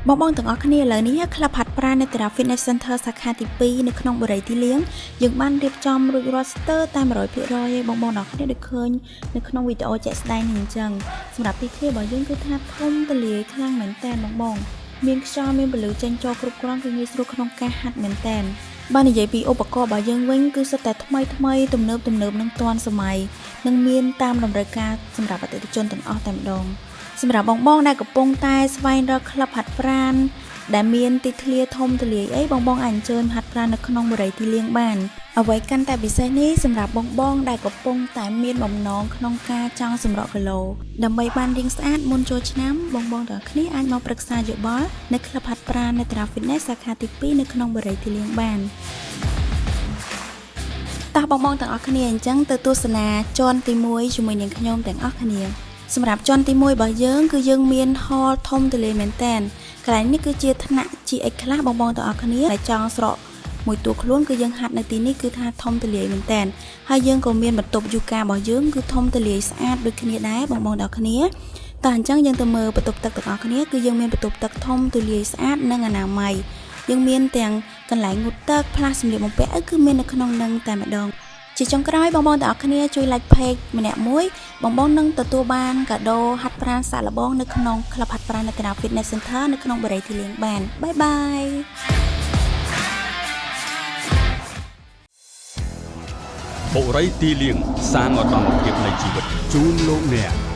បងទាំងអស់គ្នាឥឡូវនេះក្លឹបហាត់ប្រាណនៅតារា Fitness Center សាខាទី2នៅក្នុងបរិយាទីលាងយើងបានរៀបចំរួចរាល់ស្ទើរតែ 100% ឯងបងទាំងអស់គ្នាដូចឃើញនៅក្នុងវីដេអូជាក់ស្ដែងនេះអញ្ចឹងសម្រាប់ទីធ្លារបស់យើងគឺថាធំទូលាយខ្លាំងមែនតើបងមានខ្យល់មានពលឺចេញចូលគ្រប់គ្រាន់គឺងាយស្រួលក្នុងការហាត់មែនតើបើនិយាយពីឧបករណ៍របស់យើងវិញគឺសុទ្ធតែថ្មីទំនើបនិងទាន់សម័យនិងមានតាមតម្រូវការសម្រាប់អតិថិជនទាំងអស់តែម្ដងសម្រាប់បងដែលកំពុងតែស្វែងរកក្លឹបហាត់ប្រាណដែលមានទីធ្លាធំទូលាយអីបងអាចអញ្ជើញហាត់ប្រាណនៅក្នុងបរិយាទីលាងបានអ្វីកាន់តែពិសេសនេះសម្រាប់បងដែលកំពុងតែមានបំណងក្នុងការចង់សម្រកគីឡូដើម្បីបានរាងស្អាតមុនចូលឆ្នាំបងទាំងអស់គ្នាអាចមកប្រឹក្សាយោបល់នៅក្លឹបហាត់ប្រាណនៅតារា Fitness សាខាទី2នៅក្នុងបរិយាទីលាងបានតោះបងទាំងអស់គ្នាអញ្ចឹងទៅទស្សនាជាន់ទី1ជាមួយនឹងខ្ញុំទាំងអស់គ្នាសម្រាប់ជាន់ទី1របស់យើងគឺយើងមាន hall ធំទូលាយមែនតើកន្លែងនេះគឺជាថ្នាក់ GX ខ្លះបងទាំងអស់គ្នាដែលចង់ស្រកមួយតួខ្លួនគឺយើងហាត់នៅទីនេះគឺថាធំទូលាយមែនតើហើយយើងក៏មានបន្ទប់យូហ្គារបស់យើងគឺធំទូលាយស្អាតដូចគ្នាដែរបងទាំងអស់គ្នាតើអញ្ចឹងយើងទៅមើលបន្ទប់ទឹកទាំងអស់គ្នាគឺយើងមានបន្ទប់ទឹកធំទូលាយស្អាតនិងអនាម័យយើងមានទាំងកន្លែងងូតទឹកផ្លាស់សម្លៀកបំពាក់គឺមាននៅក្នុងនឹងតែម្ដងជាចុងក្រោយបងទាំងអស់គ្នាជួយ like page ម្នាក់មួយបងនឹងទទួលបានកាដូហាត់ប្រាណសាកល្បងនៅក្នុងក្លឹបហាត់ប្រាណនៅតារា Fitness Center នៅក្នុងបរិយាទីលាងបានបាយបាយបុរីទីលាងសាងឧត្តមភាពនៃជីវិតជូនលោកអ្នក